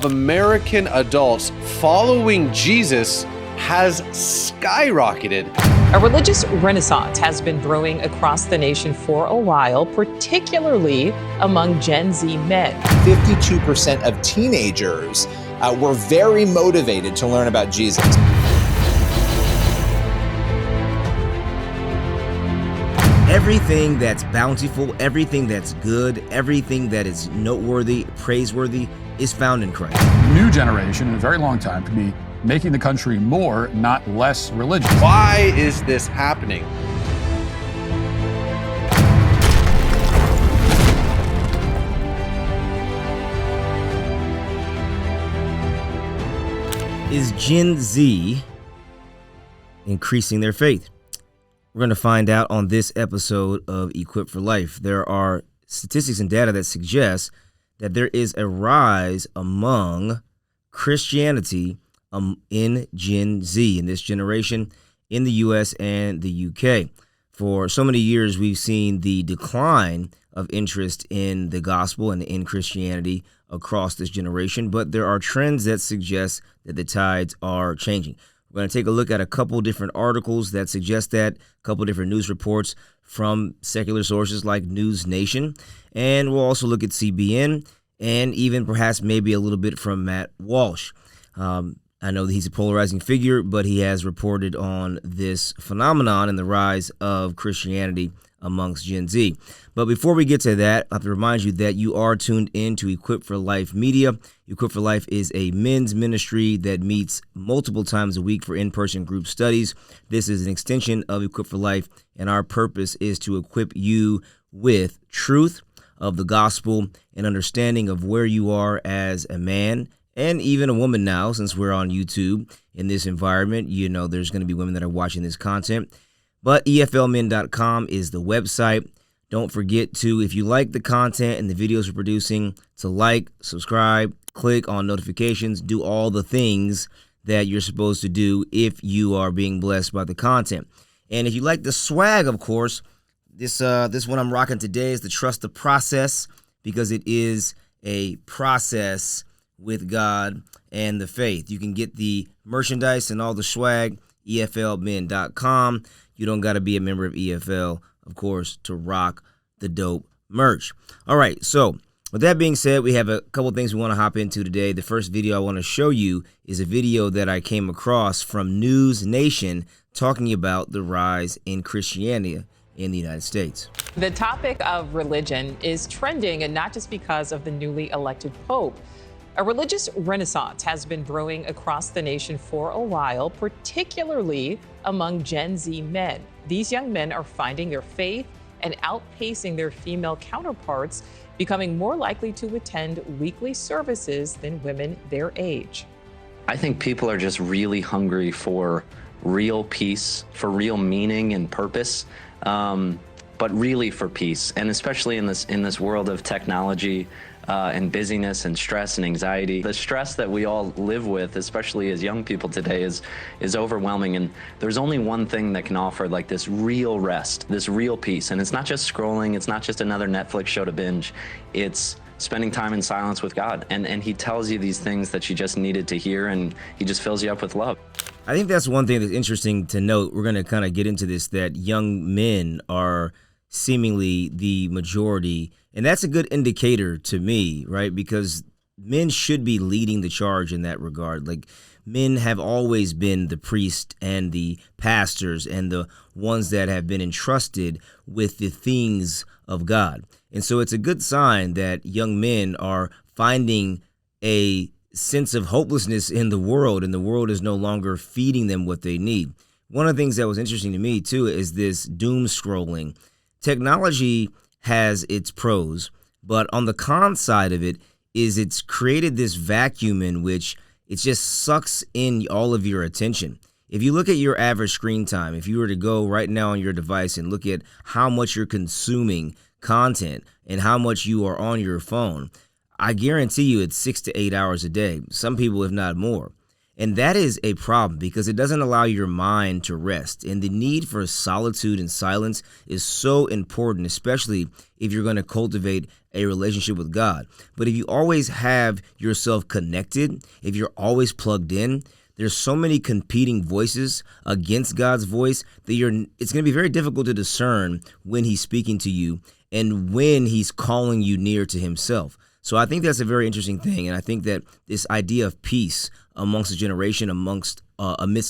American adults following Jesus has skyrocketed. A religious renaissance has been brewing across the nation for a while, particularly among Gen Z men. 52% of teenagers were very motivated to learn about Jesus. Everything that's bountiful, everything that's good, everything that is noteworthy, praiseworthy is found in Christ. New generation in a very long time to be making the country more, not less religious. Why is this happening? Is Gen Z increasing their faith? We're going to find out on this episode of Equipped for Life. There are statistics and data that suggest that there is a rise among Christianity in Gen Z, in this generation, in the U.S. and the UK. For so many years, we've seen the decline of interest in the gospel and in Christianity across this generation, but there are trends that suggest that the tides are changing. We're going to take a look at a couple different articles that suggest that, a couple different news reports from secular sources like News Nation, and we'll also look at CBN and even perhaps maybe a little bit from Matt Walsh. I know that he's a polarizing figure, but he has reported on this phenomenon and the rise of Christianity amongst Gen Z. But before we get to that, I have to remind you that you are tuned in to Equipped for Life Media. Equipped for Life is a men's ministry that meets multiple times a week for in-person group studies. This is an extension of Equipped for Life, and our purpose is to equip you with truth of the gospel and understanding of where you are as a man and even a woman now, since we're on YouTube in this environment. You know, there's going to be women that are watching this content. But EFLmen.com is the website. Don't forget to, if you like the content and the videos we're producing, to like, subscribe, click on notifications, do all the things that you're supposed to do if you are being blessed by the content. And if you like the swag, of course, this one I'm rocking today is the Trust the Process, because it is a process with God and the faith. You can get the merchandise and all the swag, EFLmen.com. You don't got to be a member of EFL, of course, to rock the dope merch. All right, so with that being said, we have a couple things we want to hop into today. The first video I want to show you is a video that I came across from News Nation talking about the rise in Christianity in the United States. The topic of religion is trending, and not just because of the newly elected Pope. A religious renaissance has been brewing across the nation for a while, particularly among Gen Z men. These young men are finding their faith and outpacing their female counterparts, becoming more likely to attend weekly services than women their age. I think people are just really hungry for real peace, for real meaning and purpose, but really for peace. And especially in this world of technology, and busyness and stress and anxiety. The stress that we all live with, especially as young people today, is overwhelming. And there's only one thing that can offer like this real rest, this real peace. And it's not just scrolling, it's not just another Netflix show to binge. It's spending time in silence with God. And he tells you these things that you just needed to hear, and he just fills you up with love. I think that's one thing that's interesting to note. We're going to kind of get into this, that young men are seemingly the majority. And that's a good indicator to me, right? Because men should be leading the charge in that regard. Like, men have always been the priest and the pastors and the ones that have been entrusted with the things of God. And so it's a good sign that young men are finding a sense of hopelessness in the world, and the world is no longer feeding them what they need. One of the things that was interesting to me, too, is this doom scrolling. Technology has its pros, but on the con side of it is it's created this vacuum in which it just sucks in all of your attention. If you look at your average screen time, if you were to go right now on your device and look at how much you're consuming content and how much you are on your phone, I guarantee you it's 6 to 8 hours a day, some people if not more. And that is a problem because it doesn't allow your mind to rest. And the need for solitude and silence is so important, especially if you're going to cultivate a relationship with God. But if you always have yourself connected, if you're always plugged in, there's so many competing voices against God's voice that it's going to be very difficult to discern when he's speaking to you and when he's calling you near to himself. So I think that's a very interesting thing. And I think that this idea of peace amongst a generation, amidst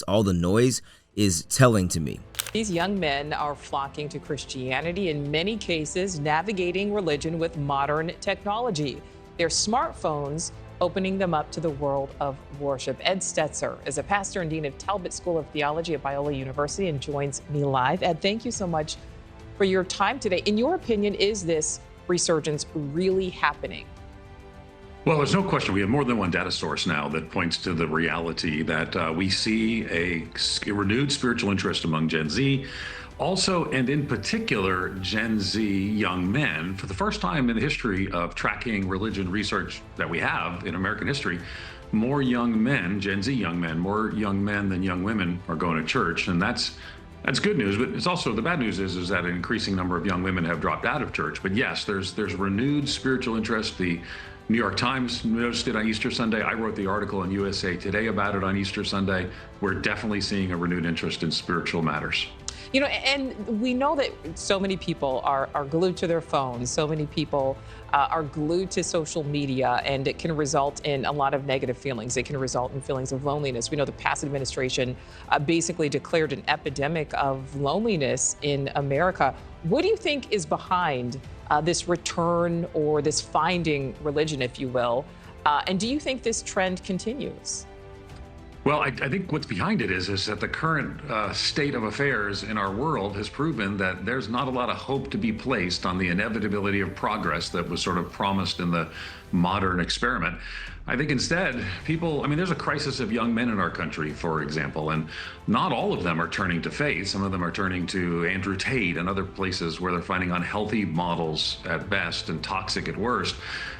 all the noise, is telling to me. These young men are flocking to Christianity, in many cases navigating religion with modern technology. Their smartphones opening them up to the world of worship. Ed Stetzer is a pastor and dean of Talbot School of Theology at Biola University and joins me live. Ed, thank you so much for your time today. In your opinion, is this resurgence really happening? Well, there's no question. We have more than one data source now that points to the reality that we see a renewed spiritual interest among Gen Z. Also, and in particular, Gen Z young men, for the first time in the history of tracking religion research that we have in American history, more young men, Gen Z young men, more young men than young women are going to church. And that's good news, but it's also the bad news is that an increasing number of young women have dropped out of church. But yes, there's renewed spiritual interest. The New York Times noticed it on Easter Sunday. I wrote the article in USA Today about it on Easter Sunday. We're definitely seeing a renewed interest in spiritual matters. You know, and we know that so many people are glued to their phones. So many people are glued to social media, and it can result in a lot of negative feelings. It can result in feelings of loneliness. We know the past administration basically declared an epidemic of loneliness in America. What do you think is behind this return or this finding religion, if you will? And do you think this trend continues? Well, I think what's behind it is that the current state of affairs in our world has proven that there's not a lot of hope to be placed on the inevitability of progress that was sort of promised in the modern experiment. I think instead, there's a crisis of young men in our country, for example, and not all of them are turning to faith. Some of them are turning to Andrew Tate and other places where they're finding unhealthy models at best and toxic at worst.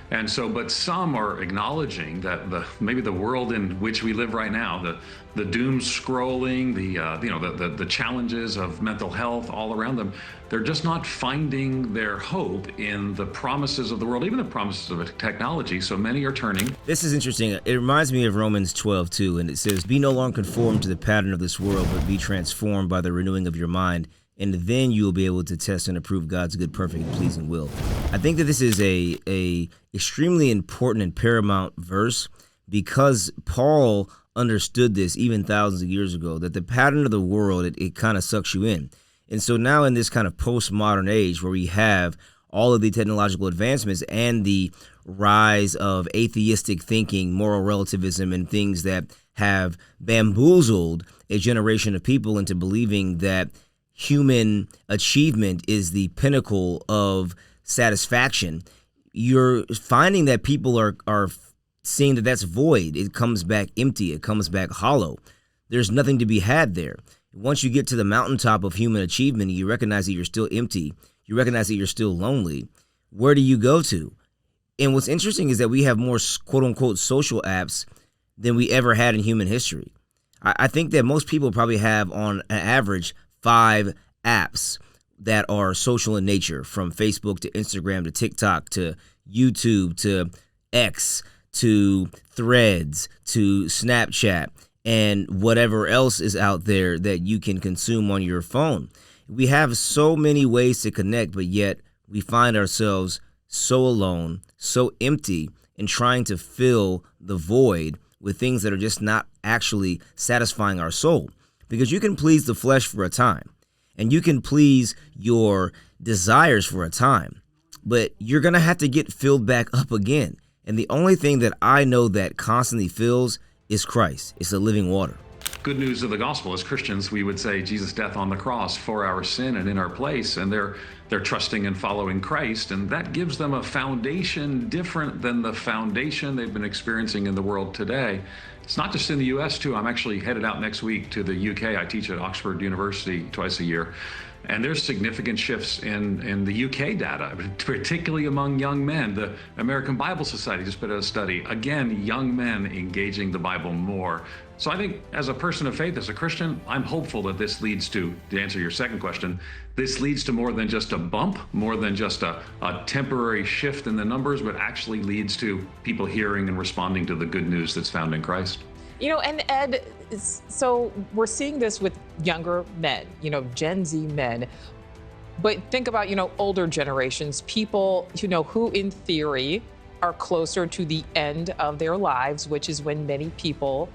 And so, but some are acknowledging that maybe the world in which we live right now, the doom scrolling, the challenges of mental health all around them, they're just not finding their hope in the promises of the world, even the promises of technology. So many are turning. This is interesting. It reminds me of Romans 12:2, and it says, "Be no longer conformed to the pattern of this world, but be transformed by the renewing of your mind, and then you will be able to test and approve God's good, perfect, and pleasing will." I think that this is a extremely important and paramount verse because Paul understood this even thousands of years ago, that the pattern of the world, it kind of sucks you in. And so now in this kind of postmodern age where we have all of the technological advancements and the rise of atheistic thinking, moral relativism, and things that have bamboozled a generation of people into believing that human achievement is the pinnacle of satisfaction, you're finding that people are seeing that that's void. It comes back empty. It comes back hollow. There's nothing to be had there. Once you get to the mountaintop of human achievement, you recognize that you're still empty. You recognize that you're still lonely. Where do you go to? And what's interesting is that we have more quote unquote social apps than we ever had in human history. I think that most people probably have on an average 5 apps that are social in nature, from Facebook to Instagram to TikTok to YouTube to X to Threads to Snapchat and whatever else is out there that you can consume on your phone. We have so many ways to connect, but yet we find ourselves so alone, so empty, and trying to fill the void with things that are just not actually satisfying our soul. Because you can please the flesh for a time, and you can please your desires for a time, but you're going to have to get filled back up again. And the only thing that I know that constantly fills is Christ. It's the living water. Good news of the gospel. As Christians, we would say Jesus' death on the cross for our sin and in our place, and they're trusting and following Christ, and that gives them a foundation different than the foundation they've been experiencing in the world today. It's not just in the U.S. too. I'm actually headed out next week to the UK. I teach at Oxford University twice a year. And there's significant shifts in the UK data, particularly among young men. The American Bible Society just put out a study. Again, young men engaging the Bible more. So I think as a person of faith, as a Christian, I'm hopeful that this leads to answer your second question, this leads to more than just a bump, more than just a temporary shift in the numbers, but actually leads to people hearing and responding to the good news that's found in Christ. You know, and Ed, so we're seeing this with younger men, you know, Gen Z men. But think about, you know, older generations, people, you know, who in theory are closer to the end of their lives, which is when many people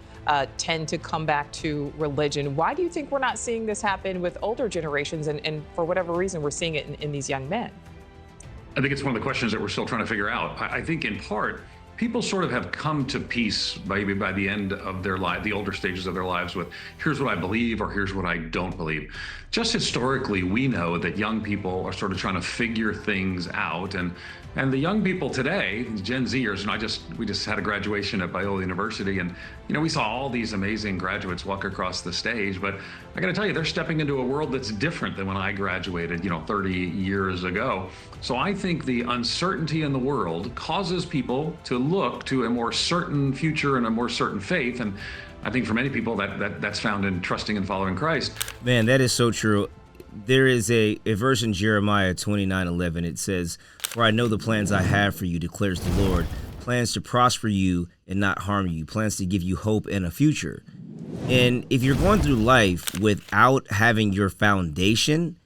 tend to come back to religion. Why do you think we're not seeing this happen with older generations? And for whatever reason, we're seeing it in these young men? I think it's one of the questions that we're still trying to figure out. I think in part, people sort of have come to peace by the end of their life, the older stages of their lives, with here's what I believe or here's what I don't believe. Just historically, we know that young people are sort of trying to figure things out, and the young people today, Gen Zers, and we just had a graduation at Biola University, and you know, we saw all these amazing graduates walk across the stage, but I got to tell you, they're stepping into a world that's different than when I graduated, you know, 30 years ago. So I think the uncertainty in the world causes people to look to a more certain future and a more certain faith, and I think for many people that's found in trusting and following Christ. Man, that is so true. There is a verse in Jeremiah 29:11. It says, "For I know the plans I have for you, declares the Lord, plans to prosper you and not harm you, plans to give you hope and a future." And if you're going through life without having your foundation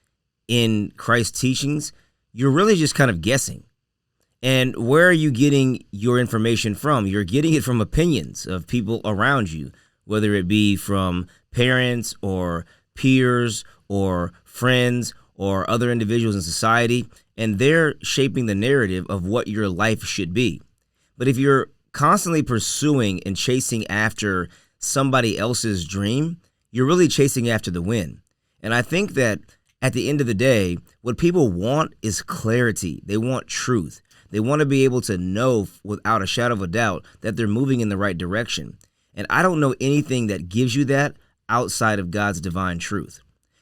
in Christ's teachings, you're really just kind of guessing. And where are you getting your information from? You're getting it from opinions of people around you, whether it be from parents or peers or friends or other individuals in society, and they're shaping the narrative of what your life should be. But if you're constantly pursuing and chasing after somebody else's dream, you're really chasing after the wind. And I think that at the end of the day, what people want is clarity. They want truth. They want to be able to know without a shadow of a doubt that they're moving in the right direction. And I don't know anything that gives you that outside of God's divine truth.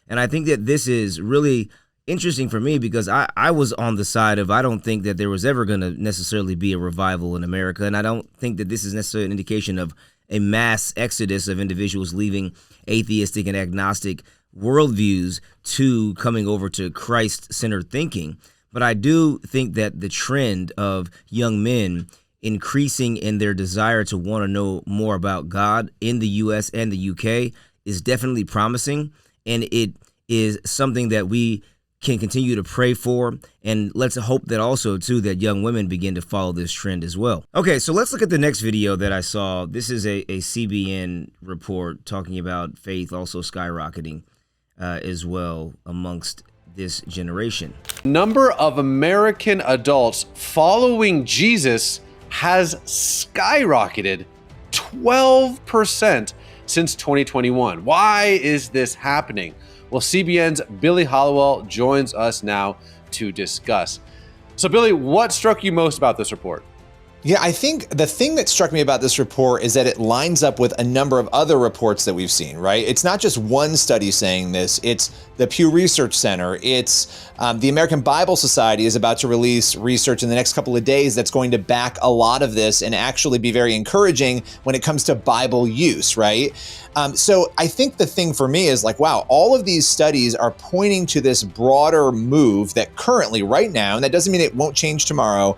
And I think that this is really interesting for me because I was on the side of I don't think that there was ever going to necessarily be a revival in America. And I don't think that this is necessarily an indication of a mass exodus of individuals leaving atheistic and agnostic worldviews to coming over to Christ-centered thinking. But I do think that the trend of young men increasing in their desire to want to know more about God in the U.S. and the UK is definitely promising. And it is something that we can continue to pray for. And let's hope that also, too, that young women begin to follow this trend as well. Okay, so let's look at the next video that I saw. This is a CBN report talking about faith also skyrocketing as well amongst this generation. Number of American adults following Jesus has skyrocketed 12% since 2021. Why is this happening? Well, CBN's Billy Hollowell joins us now to discuss. So Billy, what struck you most about this report? Yeah, I think the thing that struck me about this report is that it lines up with a number of other reports that we've seen, right? It's not just one study saying this. It's the Pew Research Center. It's the American Bible Society is about to release research in the next couple of days that's going to back a lot of this and actually be very encouraging when it comes to Bible use, right? So I think the thing for me is like, wow, all of these studies are pointing to this broader move that currently, right now, and that doesn't mean it won't change tomorrow,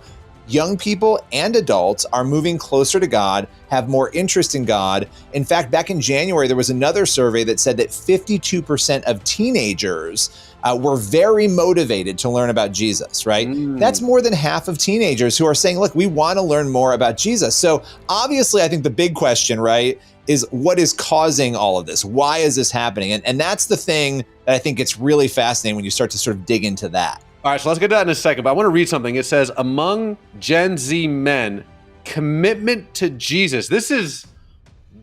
young people and adults are moving closer to God, have more interest in God. In fact, back in January, there was another survey that said that 52% of teenagers were very motivated to learn about Jesus, right? That's more than half of teenagers who are saying, look, we want to learn more about Jesus. So obviously, I think the big question, right, is what is causing all of this? Why is this happening? And that's the thing that I think it's really fascinating when you start to sort of dig into that. All right, so let's get to that in a second, but I want to read something. It says, among Gen Z men, commitment to Jesus. This is,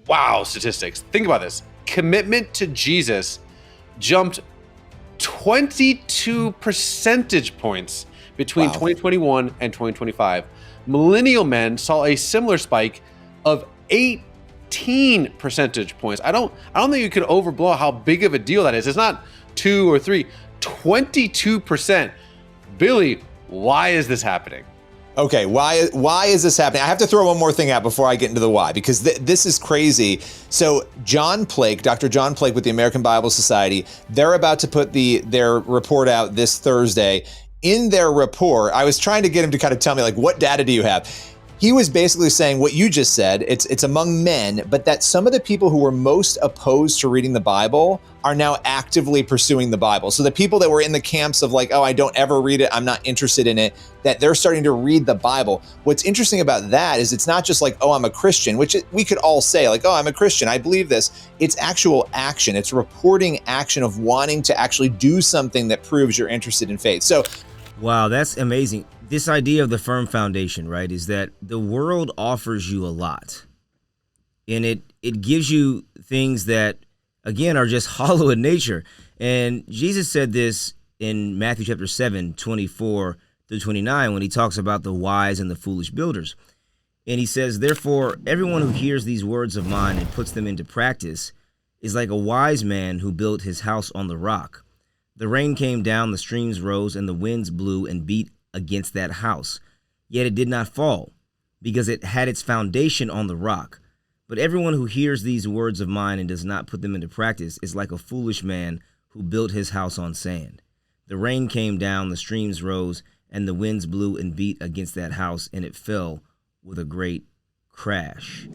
wow, statistics. Think about this. Commitment to Jesus jumped 22 percentage points between 2021 and 2025. Millennial men saw a similar spike of 18 percentage points. I don't think you can overblow how big of a deal that is. It's not 2 or 3, 22%. Billy, why is this happening? Okay, why is this happening? I have to throw one more thing out before I get into the why, because this is crazy. So Dr. John Plake with the American Bible Society, they're about to put their report out this Thursday. In their report, I was trying to get him to kind of tell me, like, what data do you have? He was basically saying what you just said, it's among men, but that some of the people who were most opposed to reading the Bible are now actively pursuing the Bible. So the people that were in the camps of like, oh, I don't ever read it, I'm not interested in it, that they're starting to read the Bible. What's interesting about that is it's not just like, oh, I'm a Christian, which we could all say like, oh, I'm a Christian, I believe this. It's actual action. It's reporting action of wanting to actually do something that proves you're interested in faith. So, wow, that's amazing. This idea of the firm foundation, right, is that the world offers you a lot. And it gives you things that, again, are just hollow in nature. And Jesus said this in Matthew chapter 7, 24 through 29, when he talks about the wise and the foolish builders. And he says, therefore, everyone who hears these words of mine and puts them into practice is like a wise man who built his house on the rock. The rain came down, the streams rose, and the winds blew and beat against that house. Yet it did not fall, because it had its foundation on the rock. But everyone who hears these words of mine and does not put them into practice is like a foolish man who built his house on sand. The rain came down, the streams rose, and the winds blew and beat against that house, and it fell with a great crash.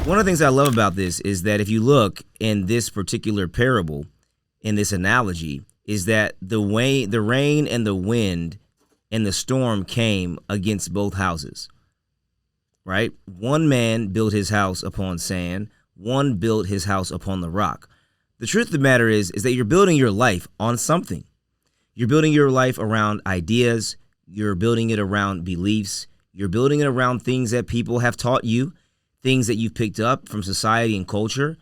One of the things I love about this is that if you look in this particular parable, in this analogy, is that the rain and the wind and the storm came against both houses, right? One man built his house upon sand. One built his house upon the rock. The truth of the matter is that you're building your life on something. You're building your life around ideas. You're building it around beliefs. You're building it around things that people have taught you, things that you've picked up from society and culture.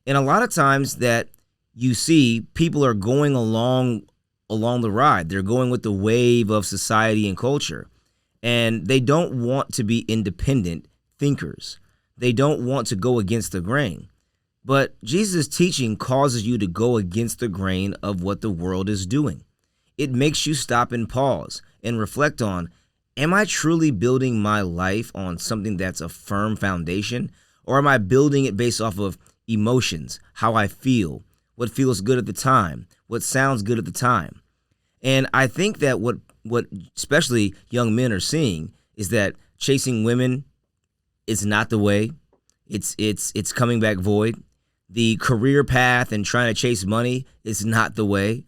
And a lot of times that you see people are going along the ride. They're going with the wave of society and culture. And they don't want to be independent thinkers. They don't want to go against the grain. But Jesus' teaching causes you to go against the grain of what the world is doing. It makes you stop and pause and reflect on, am I truly building my life on something that's a firm foundation? Or am I building it based off of emotions, how I feel, what feels good at the time, what sounds good at the time? And I think that what especially young men are seeing is that chasing women is not the way. It's coming back void. The career path and trying to chase money is not the way.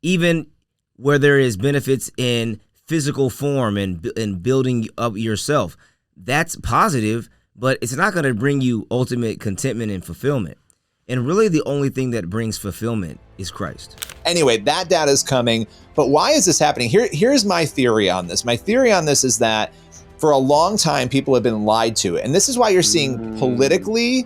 Even where there is benefits in physical form and building up yourself, that's positive, but it's not going to bring you ultimate contentment and fulfillment. And really the only thing that brings fulfillment is Christ. Anyway, that data is coming, but why is this happening? Here's my theory on this. My theory on this is that for a long time, people have been lied to. And this is why you're seeing politically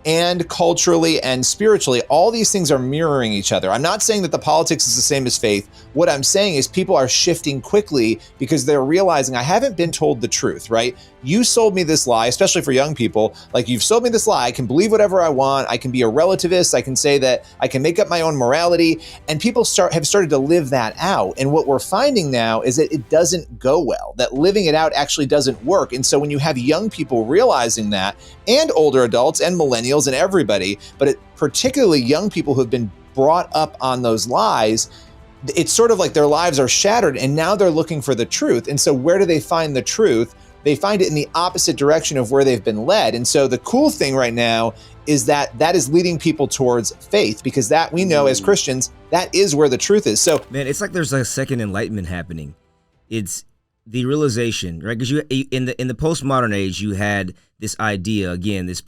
and culturally and spiritually, all these things are mirroring each other. I'm not saying that the politics is the same as faith. What I'm saying is people are shifting quickly because they're realizing I haven't been told the truth, right? You sold me this lie, especially for young people. Like, you've sold me this lie. I can believe whatever I want. I can be a relativist. I can say that I can make up my own morality. And people have started to live that out. And what we're finding now is that it doesn't go well, that living it out actually doesn't work. And so when you have young people realizing that, and older adults and millennials and everybody, but particularly young people who have been brought up on those lies, it's sort of like their lives are shattered and now they're looking for the truth. And so where do they find the truth? They find it in the opposite direction of where they've been led. And so the cool thing right now is that that is leading people towards faith, because that we know as Christians, that is where the truth is. So man, it's like there's a second enlightenment happening. It's the realization, right? Because you in the postmodern age, you had this idea, again, this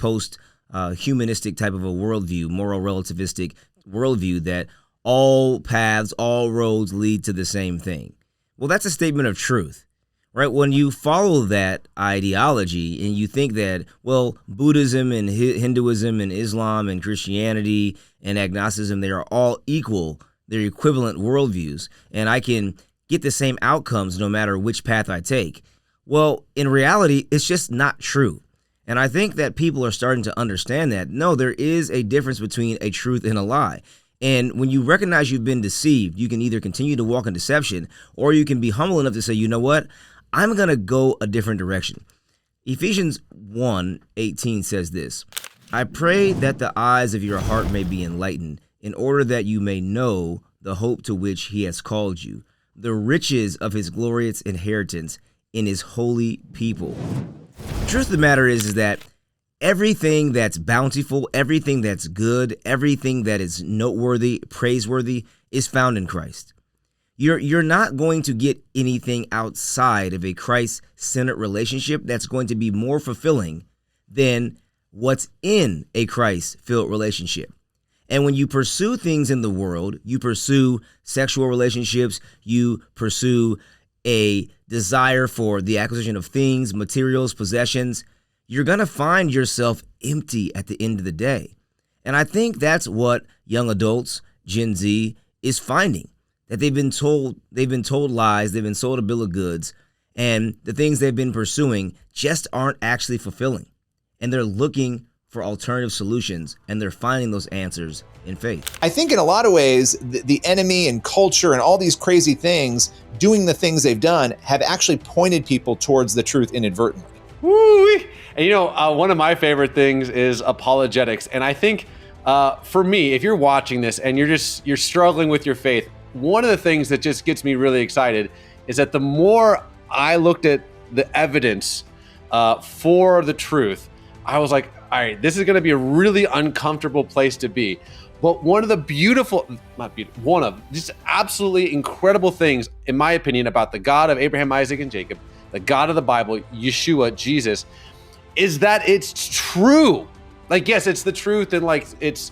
humanistic type of a worldview, moral relativistic worldview, that all paths, all roads lead to the same thing. Well, that's a statement of truth, right? When you follow that ideology and you think that, well, Buddhism and Hinduism and Islam and Christianity and agnosticism, they are all equal, they're equivalent worldviews, and I can get the same outcomes no matter which path I take. Well, in reality, it's just not true. And I think that people are starting to understand that, no, there is a difference between a truth and a lie. And when you recognize you've been deceived, you can either continue to walk in deception, or you can be humble enough to say, you know what, I'm going to go a different direction. Ephesians 1:18 says this, I pray that the eyes of your heart may be enlightened, in order that you may know the hope to which he has called you, the riches of his glorious inheritance in his holy people. The truth of the matter is that everything that's bountiful, everything that's good, everything that is noteworthy, praiseworthy is found in Christ. You're not going to get anything outside of a Christ-centered relationship that's going to be more fulfilling than what's in a Christ-filled relationship. And when you pursue things in the world, you pursue sexual relationships, you pursue a desire for the acquisition of things, materials, possessions, you're going to find yourself empty at the end of the day. And I think that's what young adults, Gen Z, is finding, that they've been told lies, they've been sold a bill of goods, and the things they've been pursuing just aren't actually fulfilling. And they're looking for alternative solutions, and they're finding those answers in faith. I think in a lot of ways, the enemy and culture and all these crazy things, doing the things they've done, have actually pointed people towards the truth inadvertently. Woo-wee. And one of my favorite things is apologetics. And I think for me, if you're watching this and you're struggling with your faith, one of the things that just gets me really excited is that the more I looked at the evidence for the truth, I was like, all right, this is going to be a really uncomfortable place to be. But one of the just absolutely incredible things, in my opinion, about the God of Abraham, Isaac, and Jacob, the God of the Bible, Yeshua, Jesus, is that it's true. Like, yes, it's the truth, and like it's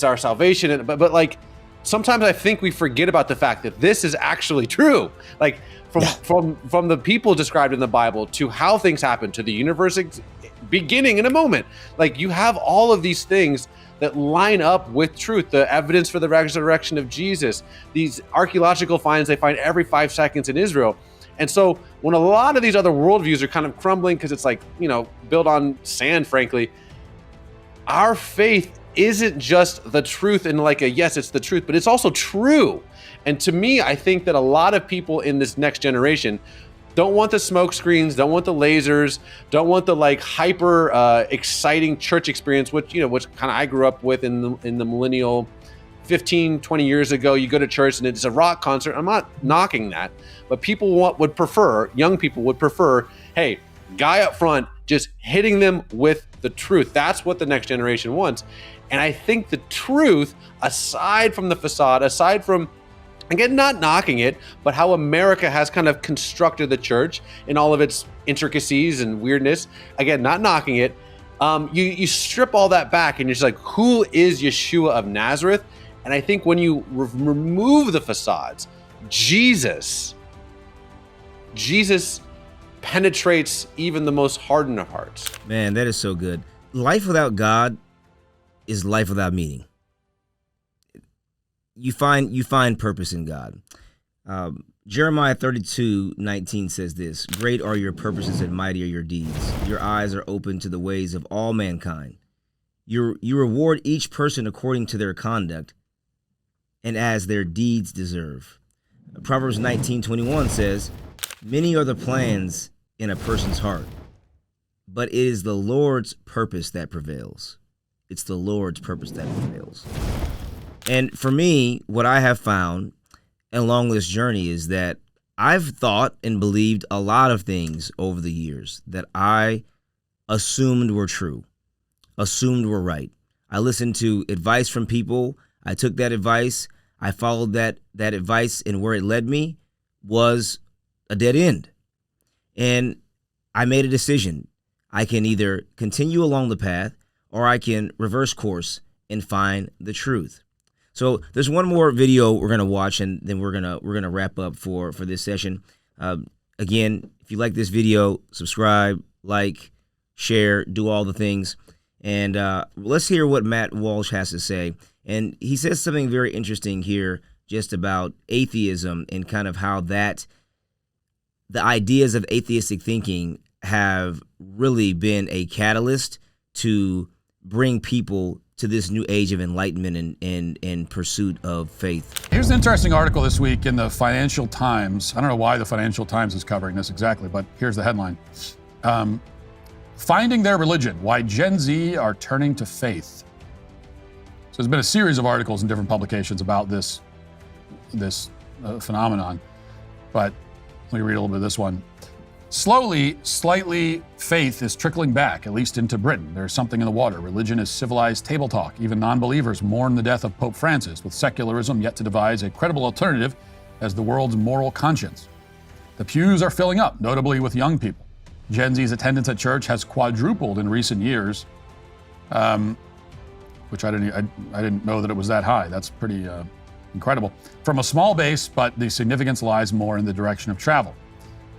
our salvation, but like sometimes I think we forget about the fact that this is actually true. Like from the people described in the Bible to how things happen to the universe beginning in a moment. Like, you have all of these things that line up with truth, the evidence for the resurrection of Jesus, these archaeological finds they find every 5 seconds in Israel. And so when a lot of these other worldviews are kind of crumbling because it's like, built on sand, frankly, our faith isn't just the truth and like yes, it's the truth, but it's also true. And to me, I think that a lot of people in this next generation don't want the smoke screens, don't want the lasers, don't want the like hyper exciting church experience, which kind of I grew up with in the millennial 15, 20 years ago. You go to church and it's a rock concert. I'm not knocking that, but young people would prefer, hey, guy up front just hitting them with the truth. That's what the next generation wants. And I think the truth, aside from the facade, aside from, again, not knocking it, but how America has kind of constructed the church in all of its intricacies and weirdness, again, not knocking it, you strip all that back and you're just like, who is Yeshua of Nazareth? And I think when you remove the facades, Jesus penetrates even the most hardened of hearts. Man, that is so good. Life without God is life without meaning. You find purpose in God. Jeremiah 32:19 says this, great are your purposes and mighty are your deeds. Your eyes are open to the ways of all mankind. You reward each person according to their conduct and as their deeds deserve. Proverbs 19:21 says, many are the plans in a person's heart, but it is the Lord's purpose that prevails. It's the Lord's purpose that prevails. And for me, what I have found along this journey is that I've thought and believed a lot of things over the years that I assumed were true, assumed were right. I listened to advice from people. I took that advice. I followed that advice, and where it led me was a dead end. And I made a decision. I can either continue along the path or I can reverse course and find the truth. So there's one more video we're gonna watch, and then we're gonna wrap up for this session. Again, if you like this video, subscribe, like, share, do all the things, and let's hear what Matt Walsh has to say. And he says something very interesting here, just about atheism and kind of how the ideas of atheistic thinking have really been a catalyst to bring people to this new age of enlightenment and pursuit of faith. Here's an interesting article this week in the Financial Times. I don't know why the Financial Times is covering this exactly, but here's the headline. Finding Their Religion, Why Gen Z Are Turning to Faith. So there's been a series of articles in different publications about this phenomenon, but let me read a little bit of this one. Slowly, slightly, faith is trickling back, at least into Britain. There's something in the water. Religion is civilized table talk. Even non-believers mourn the death of Pope Francis, with secularism yet to devise a credible alternative as the world's moral conscience. The pews are filling up, notably with young people. Gen Z's attendance at church has quadrupled in recent years, which I didn't know that it was that high. That's pretty incredible. From a small base, but the significance lies more in the direction of travel.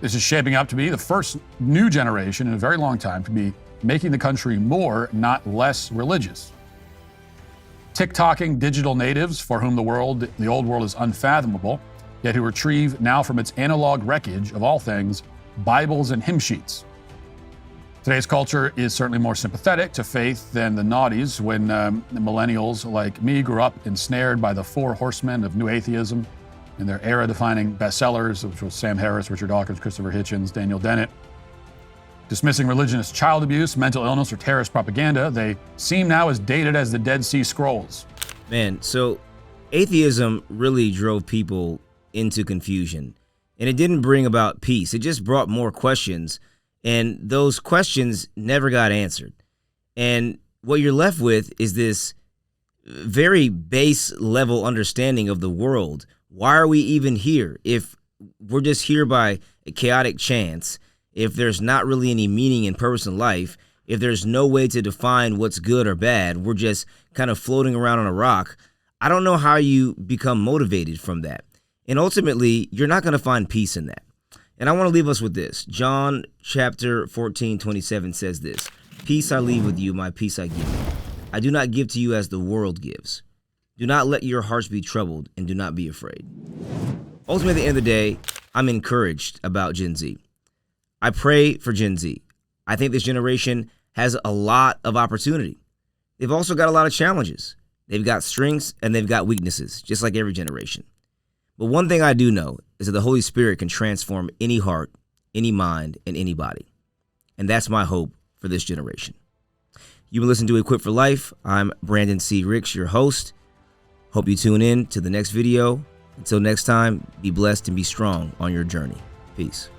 This is shaping up to be the first new generation in a very long time to be making the country more, not less, religious. TikToking digital natives for whom the old world is unfathomable, yet who retrieve now from its analog wreckage of all things, Bibles and hymn sheets. Today's culture is certainly more sympathetic to faith than the noughties when millennials like me grew up ensnared by the four horsemen of new atheism and their era-defining bestsellers, which was Sam Harris, Richard Dawkins, Christopher Hitchens, Daniel Dennett. Dismissing religion as child abuse, mental illness, or terrorist propaganda, they seem now as dated as the Dead Sea Scrolls. Man, so atheism really drove people into confusion, and it didn't bring about peace. It just brought more questions, and those questions never got answered. And what you're left with is this very base level understanding of the world. Why are we even here? If we're just here by a chaotic chance, if there's not really any meaning and purpose in life, if there's no way to define what's good or bad, we're just kind of floating around on a rock, I don't know how you become motivated from that. And ultimately, you're not going to find peace in that. And I want to leave us with this. John chapter 14:27 says this: "Peace I leave with you, my peace I give you. I do not give to you as the world gives. Do not let your hearts be troubled, and do not be afraid." Ultimately, at the end of the day, I'm encouraged about Gen Z. I pray for Gen Z. I think this generation has a lot of opportunity. They've also got a lot of challenges. They've got strengths and they've got weaknesses, just like every generation. But one thing I do know is that the Holy Spirit can transform any heart, any mind, and any body. And that's my hope for this generation. You've been listening to Equipped for Life. I'm Brandon C. Ricks, your host. Hope you tune in to the next video. Until next time, be blessed and be strong on your journey. Peace.